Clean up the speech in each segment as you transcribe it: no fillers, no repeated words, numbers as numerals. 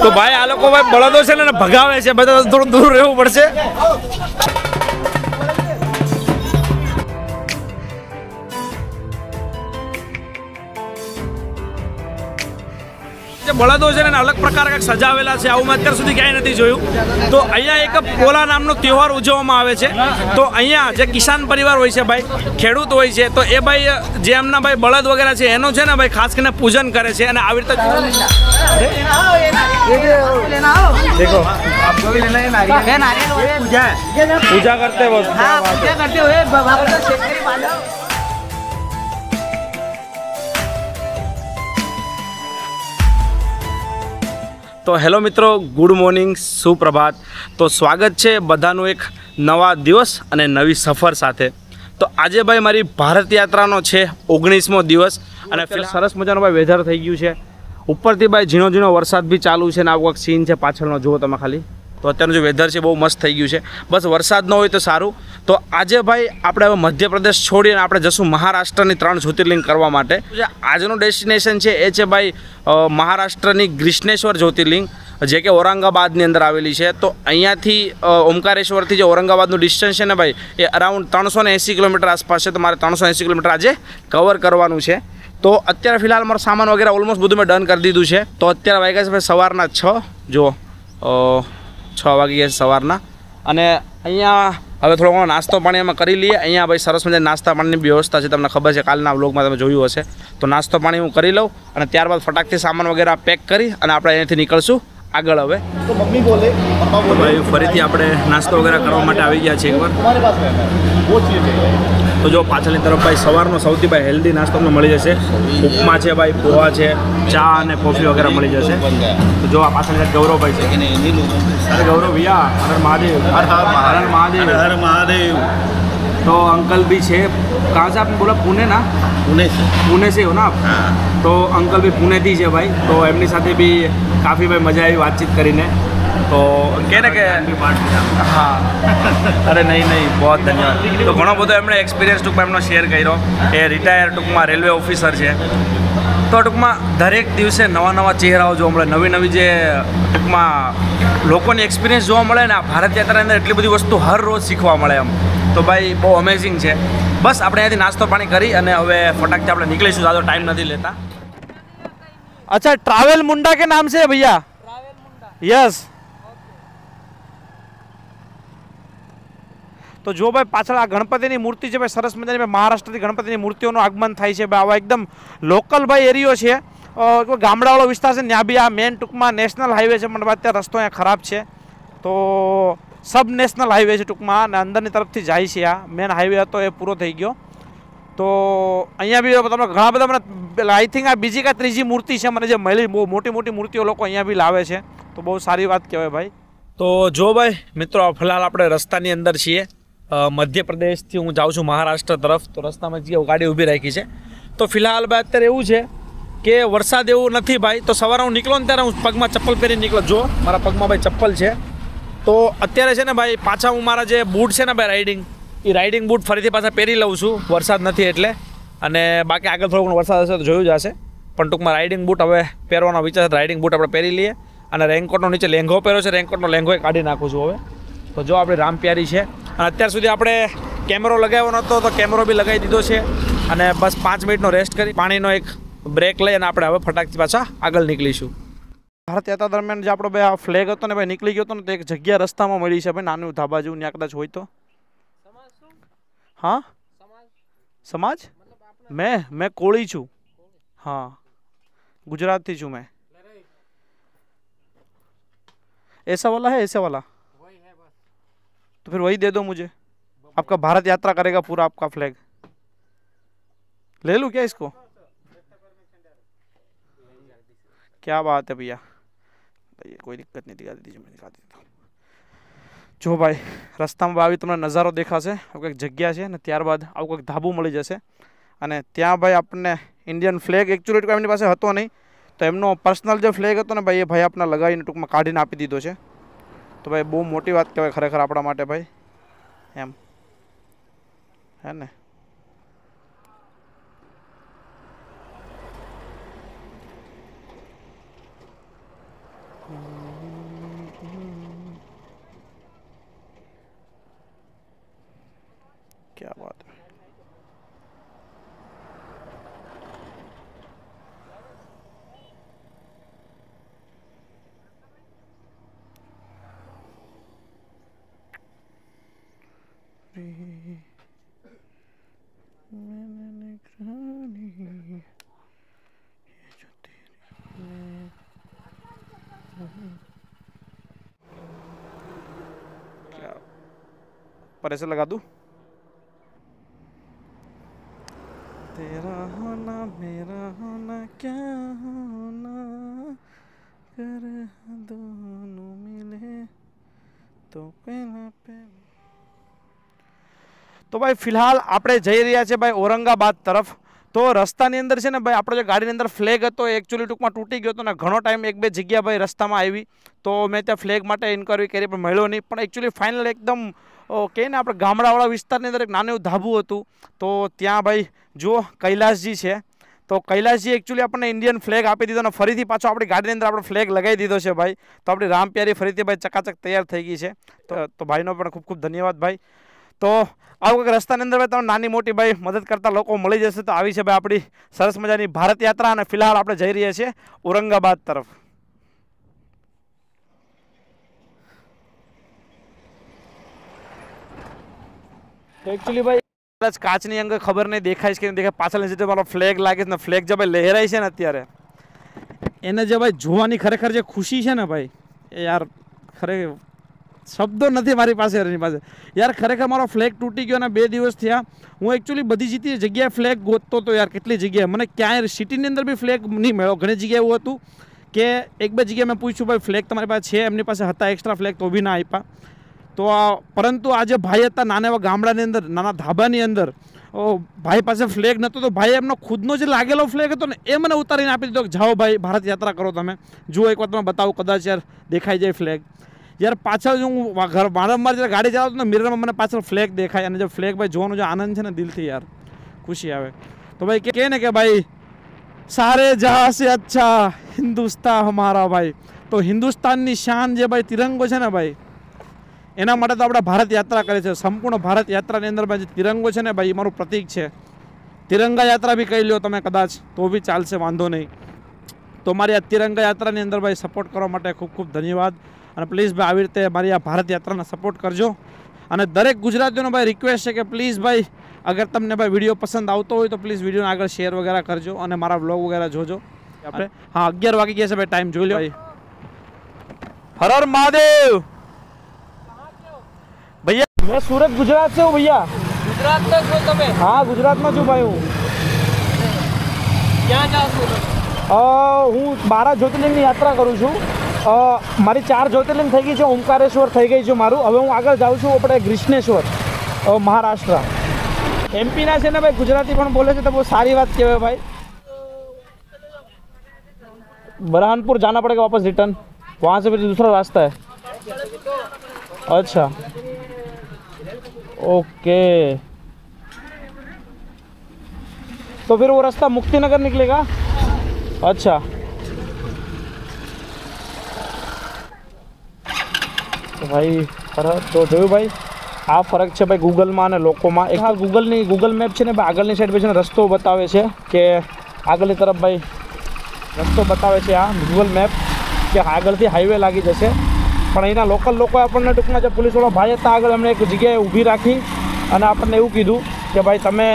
તો ભાઈ આ લોકો ભાઈ બળદો છે ને ભગાવે છે, બધા થોડું દૂર રહેવું પડશે. જે બળદો છે ને અલગ પ્રકાર કંઈક સજાવેલા છે, આવું મેં અત્યાર સુધી ક્યાંય નથી જોયું. તો અહીંયા એક પોલા નામનો તહેવાર ઉજવવામાં આવે છે. તો અહીંયા જે કિસાન પરિવાર હોય છે ભાઈ, ખેડૂત હોય છે, તો એ ભાઈ જે એમના ભાઈ બળદ વગેરે છે એનો છે ને ભાઈ ખાસ કરીને પૂજન કરે છે. અને આવી રીતે देखो आपको भी लेना है नारियल पूजा करते वक्त पूजा करते हुए भगवान शेखरी माधव. તો હેલો મિત્રો, ગુડ મોર્નિંગ, સુપ્રભાત. તો સ્વાગત છે બધાનું એક નવા દિવસ અને નવી સફર સાથે. તો આજે ભાઈ મારી ભારત યાત્રાનો છે 19મો દિવસ અને સરસ મજાનું ભાઈ વેધર થઈ ગયું છે. ઉપરથી ભાઈ ઝીણો ઝીણો વરસાદ બી ચાલુ છે ને આ વખત સીન છે પાછળનો જુઓ તમે ખાલી. તો અત્યારનું જે વેધર છે બહુ મસ્ત થઈ ગયું છે. બસ વરસાદ ન હોય તો સારું. તો આજે ભાઈ આપણે હવે મધ્યપ્રદેશ છોડીને આપણે જશું મહારાષ્ટ્રની 3 જ્યોતિર્લિંગ કરવા માટે. જે આજનું ડેસ્ટિનેશન છે એ છે ભાઈ મહારાષ્ટ્રની ગ્રીષ્ણેશ્વર જ્યોતિર્લિંગ, જે કે ઔરંગાબાદની અંદર આવેલી છે. તો અહીંયાથી ઓમકારેશ્વરથી જે ઔરંગાબાદનું ડિસ્ટન્સ છે ને ભાઈ એ અરાઉન્ડ 380 કિલોમીટર આસપાસ છે. તો મારે 380 કિલોમીટર આજે કવર કરવાનું છે. તો અત્યારે ફિલહાલ મારો સામાન વગેરે ઓલમોસ્ટ બધું મેં ડન કરી દીધું છે. તો અત્યારે વાગ્યા છે ભાઈ સવારના 6, જુઓ 6 વાગી ગયા સવારના. અને અહીંયા હવે થોડો ઘણો નાસ્તો પાણી અમે કરી લઈએ. અહીંયા ભાઈ સરસ મજાની નાસ્તા પાણીની વ્યવસ્થા છે, તમને ખબર છે, કાલના વ્લોગમાં તમે જોયું હશે. તો નાસ્તો પાણી હું કરી લઉં અને ત્યારબાદ ફટાકથી સામાન વગેરે પેક કરી અને આપણે અહીંયાથી નીકળશું આગળ. હવે તો મમ્મી બોલે પપ્પા બોલે ભાઈ ફરીથી આપણે નાસ્તો વગેરે કરવા માટે આવી ગયા છીએ એકવાર. તો જો પાછળની તરફ ભાઈ સવારનો સૌથી ભાઈ હેલ્ધી નાસ્તો અમને મળી જશે. ઉપમા છે ભાઈ, પોહા છે, ચા અને કોફી વગેરે મળી જશે. તો જો આ પાછળ ગૌરવભાઈ છે. અરે ગૌરવ ભૈયા, હર મહાદેવ, હર મહાદેવ, હર મહાદેવ. तो अंकल भी छे. कहाँ से आपने बोला? पुणे ना? पुणे से हो ना आप? तो अंकल भी पुणे थी है भाई. तो एमनी साथे भी काफ़ी भाई मजा आई वातचीत કરીને. તો કહે ને કે હા, અરે નહીં બહુ ધન્યવાદ. તો ઘણો બધો એમણે એક્સપિરિયન્સ ટૂંકમાં એમનો શેર કર્યો. એ રિટાયર ટૂંકમાં રેલવે ઓફિસર છે. તો ટૂંકમાં દરેક દિવસે નવા ચહેરાઓ જોવા મળે, નવી જે ટૂંકમાં લોકોની એક્સપિરિયન્સ જોવા મળે ને. આ ભારત યાત્રાની અંદર એટલી બધી વસ્તુ હર રોજ શીખવા મળે એમ. તો ભાઈ બહુ અમેઝિંગ છે. બસ આપણે અહીંયાથી નાસ્તો પાણી કરી અને હવે ફટાકથી આપણે નીકળીશું, ज़्यादा टाइम नहीं लेता. अच्छा, ट्रैवल मुंडा के नाम से है भैया? ट्रैवल मुंडा, यस. તો જો ભાઈ પાછળ આ ગણપતિની મૂર્તિ છે ભાઈ, સરસ મજાની ભાઈ મહારાષ્ટ્રથી ગણપતિની મૂર્તિઓનું આગમન થાય છે ભાઈ. આવા એકદમ લોકલ ભાઈ એરિયો છે, ગામડાવાળો વિસ્તાર છે. ત્યાં બી આ મેન ટૂંકમાં નેશનલ હાઈવે છે, પણ અત્યારે રસ્તો અહીંયા ખરાબ છે. તો સબ નેશનલ હાઈવે છે ટૂંકમાં, અને અંદરની તરફથી જાય છે. આ મેન હાઈવે હતો એ પૂરો થઈ ગયો. તો અહીંયા બી તમને ઘણા બધા મને આઈ થિંક આ બીજી કાંઈ ત્રીજી મૂર્તિ છે મને જે મળી. બહુ મોટી મૂર્તિઓ લોકો અહીંયા બી લાવે છે, તો બહુ સારી વાત કહેવાય ભાઈ. તો જો ભાઈ મિત્રો, ફિલહાલ આપણે રસ્તાની અંદર છીએ. મધ્યપ્રદેશથી હું જાઉં છું મહારાષ્ટ્ર તરફ. તો રસ્તામાં જે ગાડી ઊભી રાખી છે. તો ફિલહાલ ભાઈ અત્યારે એવું છે કે વરસાદ એવું નથી ભાઈ. તો સવારે હું નીકળો ને ત્યારે હું પગમાં ચપ્પલ પહેરી નીકળો. જો મારા પગમાં ભાઈ ચપ્પલ છે. તો અત્યારે છે ને ભાઈ પાછા હું મારા જે બૂટ છે ને ભાઈ રાઇડિંગ બૂટ ફરીથી પાછા પહેરી લઉં છું, વરસાદ નથી એટલે. અને બાકી આગળ થોડો ઘણો વરસાદ હશે તો જોયું જ હશે, પણ ટૂંકમાં રાઇડિંગ બૂટ હવે પહેરવાનો વિચાર છે. રાઇડિંગ બૂટ આપણે પહેરી લઈએ. અને રેનકોટનો નીચે લેંઘો પહેર્યો છે, રેનકોટનો લેંઘો કાઢી નાખું છું હવે. તો જો આપણી રામ પ્યારી છે. અને અત્યાર સુધી આપણે કેમેરો લગાવ્યો નહોતો, તો કેમેરો બી લગાવી દીધો છે. અને બસ 5 મિનિટનો રેસ્ટ કરી પાણીનો એક બ્રેક લઈ અને આપણે હવે ફટાકથી પાછા આગળ નીકળીશું. ભારત યાત્રા દરમિયાન જે આપણો ભાઈ આ ફ્લેગ હતો ને ભાઈ નીકળી ગયો હતો ને, તો એક જગ્યા રસ્તામાં મળી છે ભાઈ, નાનું ધાબા જેવું, ત્યાં કદાચ હોય તો. હા, સમાજ? મેં કોળી છું. હા, ગુજરાતથી છું मैं. ऐसा वाला है, ऐसे वाला तो फिर वही दे दो मुझे. आपका भारत यात्रा करेगा पूरा आपका फ्लैग. ले लूँ क्या इसको? क्या बात है भैया, कोई दिक्कत नहीं, दिखा दीजिए, मैं दिखा देता हूँ. જો ભાઈ રસ્તામાં આવી તમને નજારો દેખાશે, આવું કંઈક જગ્યા છે ને ત્યારબાદ આવું કંઈક ધાબુ મળી જશે. અને ત્યાં ભાઈ આપણને ઇન્ડિયન ફ્લેગ એકચ્યુઅલી એમની પાસે હતો નહીં, તો એમનો પર્સનલ જે ફ્લેગ હતો ને ભાઈ એ ભાઈ આપણે લગાવીને ટૂંકમાં કાઢીને આપી દીધો છે. તો ભાઈ બહુ મોટી વાત કહેવાય ખરેખર આપણા માટે ભાઈ, એમ હે ને. क्या बात है। क्या पर ऐसे लगा दूं, तेरा होना मेरा होना क्या होना, कर दोनों मिले तो पहला पहला। तो भाई फिलहाल આપણે જઈ રહ્યા છે ભાઈ ઔરંગાબાદ તરફ। તો રસ્તાની અંદર છે ને ભાઈ આપણો જે ગાડીની અંદર ફ્લેગ હતો એકચ્યુઅલી ટૂંકમાં તૂટી ગયો હતો ને ઘણો ટાઈમ એક બે જગ્યા ભાઈ રસ્તામાં આવી, તો મેં ત્યાં ફ્લેગ માટે ઇન્ક્વાયરી કરી પણ મળ્યો નહીં। પણ એકચ્યુઅલી ફાઇનલ એકદમ કહે ને આપણે ગામડાવાળા વિસ્તારની અંદર એક નાનું એવું ધાબું હતું, તો ત્યાં ભાઈ જુઓ કૈલાસજી છે। તો કૈલાસજી એકચ્યુઅલી આપણને ઇન્ડિયન ફ્લેગ આપી દીધો અને ફરીથી પાછો આપણી ગાડીની અંદર આપણે ફ્લેગ લગાવી દીધો છે ભાઈ। તો આપણી રામપ્યારી ફરીથી ભાઈ ચકાચક તૈયાર થઈ ગઈ છે। તો ભાઈનો પણ ખૂબ ખૂબ ધન્યવાદ ભાઈ। તો આવું કંઈક રસ્તાની અંદર ભાઈ તમને નાની મોટી ભાઈ મદદ કરતા લોકો મળી જશે। તો આવી છે ભાઈ આપણી સરસ મજાની ભારત યાત્રા અને ફિલહાલ આપણે જઈ રહ્યા છીએ ઔરંગાબાદ તરફ। તો એકચ્યુઅલી ભાઈ કદાચ કાચની અંગે ખબર નહીં દેખાય છે કે નહીં દેખાય, પાછળની સીધે મારો ફ્લેગ લાગે છે ને ફ્લેગ જે ભાઈ લહેરાય છે ને અત્યારે એને જે ભાઈ જોવાની ખરેખર જે ખુશી છે ને ભાઈ એ યાર ખરેખર શબ્દો નથી મારી પાસે એની પાસે યાર। ખરેખર મારો ફ્લેગ તૂટી ગયો અને 2 દિવસ થયા। હું એકચ્યુઅલી બધી જીતી જગ્યાએ ફ્લેગ ગોતતો હતો યાર, કેટલી જગ્યાએ મને ક્યાંય સિટીની અંદર બી ફ્લેગ નહીં મળ્યો। ઘણી જગ્યાએ એવું હતું કે એક બે જગ્યાએ મેં પૂછ્યું ભાઈ ફ્લેગ તમારી પાસે છે, એમની પાસે હતા એક્સ્ટ્રા ફ્લેગ તો બી ના આપ્યા। તો પરંતુ આ જે ભાઈ હતા નાના એવા ગામડાની અંદર નાના ધાબાની અંદર ભાઈ પાસે ફ્લેગ નહોતો, તો ભાઈ એમનો ખુદનો જે લાગેલો ફ્લેગ હતો ને એ મને ઉતારીને આપી દીધો કે જાઓ ભાઈ ભારત યાત્રા કરો તમે, જુઓ એક વાર તમે બતાવો કદાચ યાર દેખાઈ જાય ફ્લેગ। યાર પાછળ હું વારંવાર જ્યારે ગાડી ચલાવતો ને મિરરમાં મને પાછળ ફ્લેગ દેખાય અને જે ફ્લેગ ભાઈ જોવાનો જે આનંદ છે ને દિલથી યાર ખુશી આવે। તો ભાઈ કહે ને કે ભાઈ સારે જહાં સે અચ્છા હિન્દુસ્તાન હમારા ભાઈ, તો હિન્દુસ્તાનની શાન જે ભાઈ તિરંગો છે ને ભાઈ એના માટે તો આપણે ભારત યાત્રા કરે છે। સંપૂર્ણ ભારત યાત્રાની અંદર ભાઈ જે તિરંગો છે ને ભાઈ એ મારું પ્રતીક છે। તિરંગા યાત્રા બી કહી લો તમે કદાચ તો બી ચાલશે, વાંધો નહીં। તો મારી આ તિરંગા યાત્રાની અંદર ભાઈ સપોર્ટ કરવા માટે ખૂબ ખૂબ ધન્યવાદ। અને પ્લીઝ ભાઈ આવી રીતે મારી આ ભારત યાત્રાને સપોર્ટ કરજો। અને દરેક ગુજરાતીઓનો ભાઈ રિક્વેસ્ટ છે કે પ્લીઝ ભાઈ અગર તમને ભાઈ વિડીયો પસંદ આવતો હોય તો પ્લીઝ વિડીયોને આગળ શેર વગેરે કરજો અને મારા વ્લોગ વગેરે જોજો। આપણે હા 11 વાગી ગયા છે ભાઈ, ટાઈમ જોઈ લો ભાઈ। હર હર મહાદેવ भैया। मैं सूरत गुजरात से हूँ भैया। गुजरात में છો તમે? हाँ गुजरात में છું ભાઈ હું। ક્યાં જાઓ છો? હું 12 જ્યોતિર્લિંગની યાત્રા કરું છું। મારી 4 જ્યોતિર્લિંગ થઈ ગઈ છે, ઓમકારેશ્વર થઈ ગઈ છે મારું। હવે હું આગળ જાઉં છું આપણે ગ્રીષ્ણેશ્વર મહારાष्ट्र। એમપીના છે ને ભાઈ ગુજરાતી પણ બોલે છે તો બહુ સારી વાત કહેવાય ભાઈ। बरहानपुर जाना पड़ेगा वापस रिटर्न, वहाँ से फिर दूसरा रास्ता है। अच्छा ओके, तो फिर वो रास्ता मुक्तिनगर निकलेगा। अच्छा तो भाई फरक तो જોયું ભાઈ આ ફરક છે ભાઈ ગૂગલમાં અને લોકોમાં। એક હા ગૂગલ મેપ છે ને ભાઈ આગળની સાઈડ પર છે ને રસ્તો બતાવે છે કે આગળની તરફ ભાઈ રસ્તો બતાવે છે આ ગૂગલ મેપ કે આગળથી હાઈવે લાગી જશે, પણ અહીંના લોકલ લોકોએ આપણને ટૂંકમાં જે પોલીસવાળા ભાઈ હતા આગળ એમણે એક જગ્યાએ ઊભી રાખી અને આપણને એવું કીધું કે ભાઈ તમે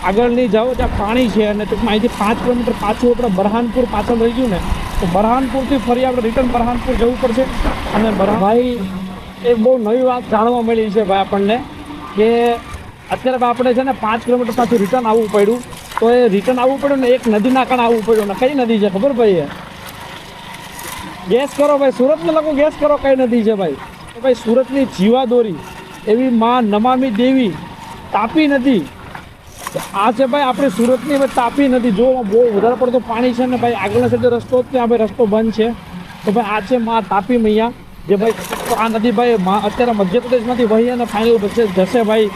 આગળ નહીં જાઓ, ત્યાં પાણી છે અને ટૂંકમાં અહીંથી 5 કિલોમીટર પાછું આપણે બરહાનપુર પાછળ રહી ગયું ને તો બરહાનપુરથી ફરી આપણે રિટર્ન બરહાનપુર જવું પડશે। અને ભાઈ એક બહુ નવી વાત જાણવા મળી છે ભાઈ આપણને કે અત્યારે આપણે છે ને 5 કિલોમીટર પાછું રિટર્ન આવવું પડ્યું, તો એ રિટર્ન આવવું પડ્યું ને એક નદીના કારણે આવવું પડ્યું ને કઈ નદી છે ખબર ભાઈ? ગેસ કરો ભાઈ, સુરતમાં લોકો ગેસ કરો કઈ નદી છે ભાઈ? તો ભાઈ સુરતની જીવાદોરી એવી માં નમામી દેવી તાપી નદી આ છે ભાઈ આપણી સુરતની ભાઈ તાપી નદી। જો બહુ વધારે પડતું પાણી છે ને ભાઈ આગળના સાઈડે રસ્તો ત્યાં ભાઈ રસ્તો બંધ છે, તો ભાઈ આ છે માં તાપી મૈયા જે ભાઈ આ નદી ભાઈ અત્યારે મધ્યપ્રદેશમાંથી વહી અને ફાઇનલ જશે ભાઈ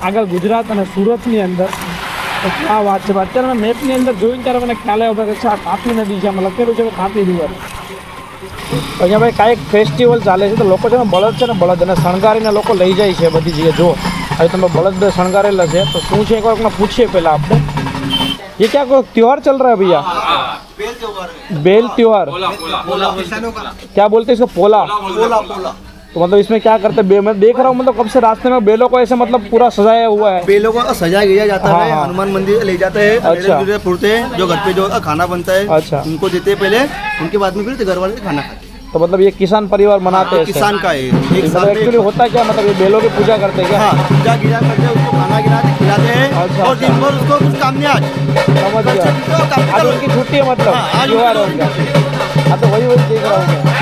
આગળ ગુજરાત અને સુરતની અંદર। તો આ વાત છે અત્યારે મેં મેપની અંદર જોઈને ત્યારે મને ખ્યાલ આવ્યો કે આ તાપી નદી છે, આમાં લખેલું છે તાપી રિવર। અહીંયા ભાઈ કાંઈક ફેસ્ટિવલ ચાલે છે તો લોકો છે ને બળદ છે ને બળદ અને શણગારીને લોકો લઈ જાય છે બધી જગ્યાએ. જો હવે તમે બળદ શણગારેલા છે તો શું છે એક વાર પૂછીએ પહેલાં આપણે. ये क्या कोई त्योहार चल रहा है भैया? बेल त्योहार. क्या बोलते हैं इसको? पोला. तो मतलब इसमें क्या करते हैं? मैं देख रहा हूँ मतलब कब से रास्ते में बेलों को ऐसे मतलब पूरा सजाया हुआ है. बेलों को सजाया गया जाता है, हनुमान मंदिर ले जाते हैं, अच्छा फूटते हैं, जो घर पे जो खाना बनता है अच्छा उनको देते हैं पहले, उनके बाद में फिर घर वाले खाना खाते हैं. तो मतलब ये किसान परिवार मनाते हैं. किसान का है एक साथ एक्चुअली होता क्या मतलब ये बेलों की पूजा करते हैं क्या? हाँ, पूजा गिरा करते हैं, उसको खाना गिराते खिलाते हैं. अच्छा, और दिन भर उसको कुछ काम नहीं. आज समझ गया. आज उनकी छुट्टी है मतलब त्योहार हो गया. हाँ तो वही देख रहा हूँ मैं.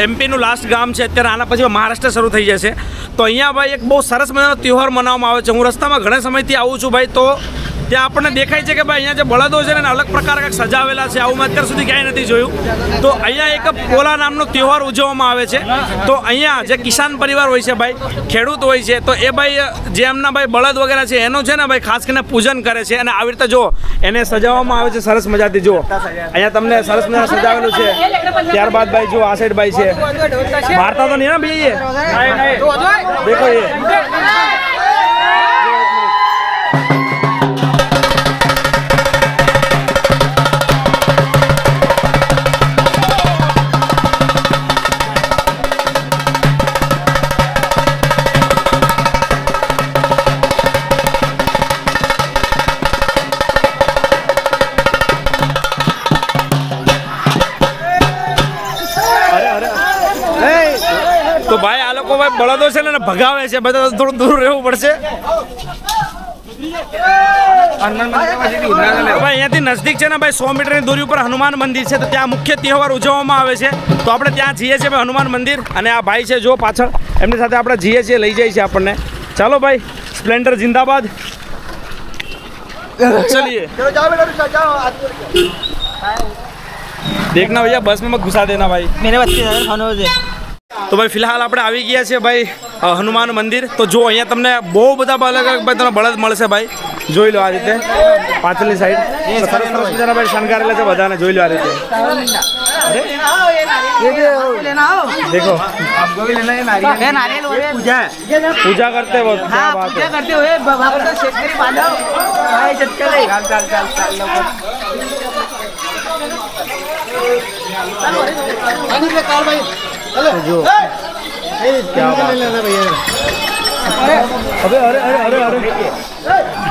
એમપીનું લાસ્ટ ગામ છે અત્યારે, આના પછી મહારાષ્ટ્ર શરૂ થઈ જશે. તો અહીંયા ભાઈ એક બહુ સરસ મજાનો તહેવાર મનાવવામાં આવે છે. હું રસ્તામાં ઘણા સમયથી આવું છું ભાઈ, તો ત્યાં આપણને દેખાય છે કે ભાઈ અહીંયા જે બળદો છે ને અલગ પ્રકાર કંઈક સજાવેલા છે. આવું મેં અત્યાર સુધી ક્યાંય નથી જોયું. તો અહીંયા એક પોલા નામનો તહેવાર ઉજવવામાં આવે છે. તો અહીંયા જે કિસાન પરિવાર હોય છે ભાઈ, ખેડૂત હોય છે, તો એ ભાઈ જે એમના ભાઈ બળદ વગેરે છે એનું છે ને ભાઈ ખાસ કરીને પૂજન કરે છે. અને આવી રીતે જો એને સજાવવામાં આવે છે સરસ મજાથી. જો અહીંયા તમને સરસ મજાનું સજાવેલું છે. ત્યારબાદ ભાઈ જો આ સાઈડ ભાઈ છે, મારતા તો નહીં ને ભાઈ ये देखो ये તો ભાઈ આ લોકો ભાઈ બળદો છે ને ભગાવે છે. બધા થોડું દૂર રહેવું પડશે. ભાઈ અહીંયાથી નજદીક છે ને ભાઈ 100 મીટરની દૂરી ઉપર હનુમાન મંદિર છે. તો ત્યાં મુખ્ય તહેવાર ઉજવવામાં આવે છે. તો આપણે ત્યાં જઈએ છીએ ભાઈ હનુમાન મંદિર. અને આ ભાઈ છે જો પાછળ, એમની સાથે આપણે જઈએ છીએ, લઈ જાય છે આપણને. ચાલો ભાઈ, સ્પ્લેન્ડર जिंदाबाद. चलिए देखना भैया बस में मत घुसा देना भाई. मेरे बच्चे खाने से તો ભાઈ ફિલહાલ આપણે આવી ગયા છીએ ભાઈ હનુમાન મંદિર. તો જો અહીંયા તમને બહુ બધા અલગ અલગ ભાઈ તમને બળદ મળશે ભાઈ. જોઈ લો આ રીતે પાછળની સાઈડ સરસ સરસ મજાના ભાઈ શણગારેલા છે બધાને. જોઈ લો આ રીતે. देखो आपको भी लेना है नारियल पूजा करते वक्त. क्या बात है. करते हुए भगवान शेतकरी बांधव शेतकरी चाल चाल चाल जो क्या बात है. अरे अरे अरे अरे अरे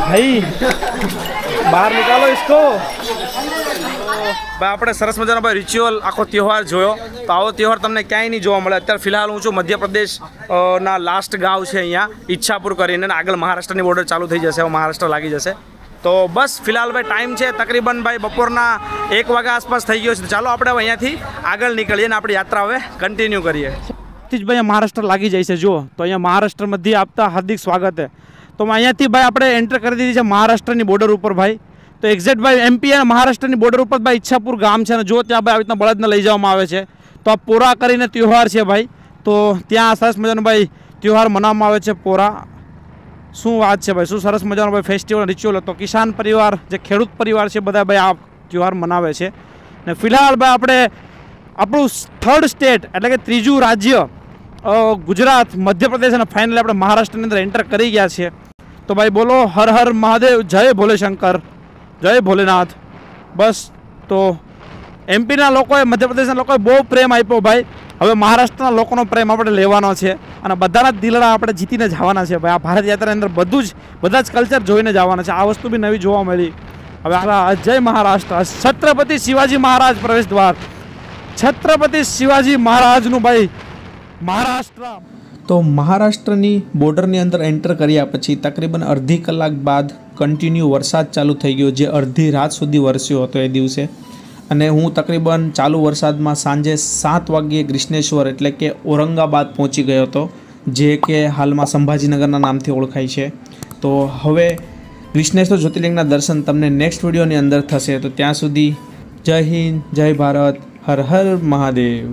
भाई બહાર નિકાલો इसको. ભાઈ આપણે સરસ મજાનો ભાઈ રિચ્યુઅલ આખો તહેવાર જોયો. તો આવો તહેવાર તમને ક્યાંય નહીં જોવા મળે. અત્યારે ફિલહાલ હું છું મધ્યપ્રદેશ ના લાસ્ટ ગાંવ છે અહીંયા ઈચ્છાપુર કરીને, આગળ મહારાષ્ટ્રની બોર્ડર ચાલુ થઈ જશે, હવે મહારાષ્ટ્ર લાગી જશે. તો બસ ફિલહાલ ભાઈ ટાઈમ છે તકરીબન ભાઈ બપોરના 1 વાગ્યા આસપાસ થઈ ગયો છે. ચાલો આપણે હવે અહીંયાથી આગળ નીકળીએ ને આપણી યાત્રા હવે કન્ટિન્યુ કરીએ. જ ભાઈ મહારાષ્ટ્ર લાગી જાય છે. જુઓ તો અહીંયા મહારાષ્ટ્ર મધ્ય આપતા હાર્દિક સ્વાગત છે. તો અહીંયાથી ભાઈ આપણે એન્ટર કરી દીધી છે મહારાષ્ટ્રની બોર્ડર ઉપર ભાઈ. તો એક્ઝેક્ટ ભાઈ એમપી અને મહારાષ્ટ્રની બોર્ડર ઉપર ભાઈ ઈચ્છાપુર ગામ છે. અને જો ત્યાં ભાઈ આવી રીતના બળદને લઈ જવામાં આવે છે. તો આ પોરા કરીને તહેવાર છે ભાઈ. તો ત્યાં સરસ મજાનો ભાઈ તહેવાર મનાવવામાં આવે છે પોરા. શું વાત છે ભાઈ, શું સરસ મજાનો ભાઈ ફેસ્ટિવલ રિચ્યુઅલ હતો. કિસાન પરિવાર જે ખેડૂત પરિવાર છે બધા ભાઈ આ તહેવાર મનાવે છે. ને ફિલહાલ ભાઈ આપણે આપણું 3rd સ્ટેટ એટલે કે ત્રીજું રાજ્ય ગુજરાત, મધ્યપ્રદેશ અને ફાઇનલી આપણે મહારાષ્ટ્રની અંદર એન્ટર કરી ગયા છીએ. તો ભાઈ બોલો હર હર મહાદેવ, જય ભોલે શંકર, જય ભોલેનાથ. બસ તો એમપીના લોકોએ, મધ્યપ્રદેશના લોકોએ બહુ પ્રેમ આપ્યો ભાઈ. હવે મહારાષ્ટ્રના લોકોનો પ્રેમ આપણે લેવાનો છે અને બધાના દિલડા આપણે જીતીને જવાના છે ભાઈ. આ ભારત યાત્રાની અંદર બધા જ કલ્ચર જોઈને જવાના છે. આ વસ્તુ બી નવી જોવા મળી. હવે જય મહારાષ્ટ્ર. છત્રપતિ શિવાજી મહારાજ પ્રવેશ દ્વાર, છત્રપતિ શિવાજી મહારાજનું ભાઈ મહારાષ્ટ્ર. તો મહારાષ્ટ્રની બોર્ડરની અંદર એન્ટર કર્યા પછી તકરીબન અડધી કલાક બાદ કન્ટિન્યુ વરસાદ ચાલુ થઈ ગયો, જે અડધી રાત સુધી વરસ્યો હતો એ દિવસે. અને હું તકરીબન ચાલુ વરસાદમાં સાંજે 7 વાગ્યે ગ્રીષ્ણેશ્વર એટલે કે ઔરંગાબાદ પહોંચી ગયો હતો, જે કે હાલમાં સંભાજીનગરના નામથી ઓળખાય છે. તો હવે ગ્રીષ્ણેશ્વર જ્યોતિર્લિંગના દર્શન તમને નેક્સ્ટ વિડીયોની અંદર થશે. તો ત્યાં સુધી જય હિન્દ, જય ભારત, હર હર મહાદેવ.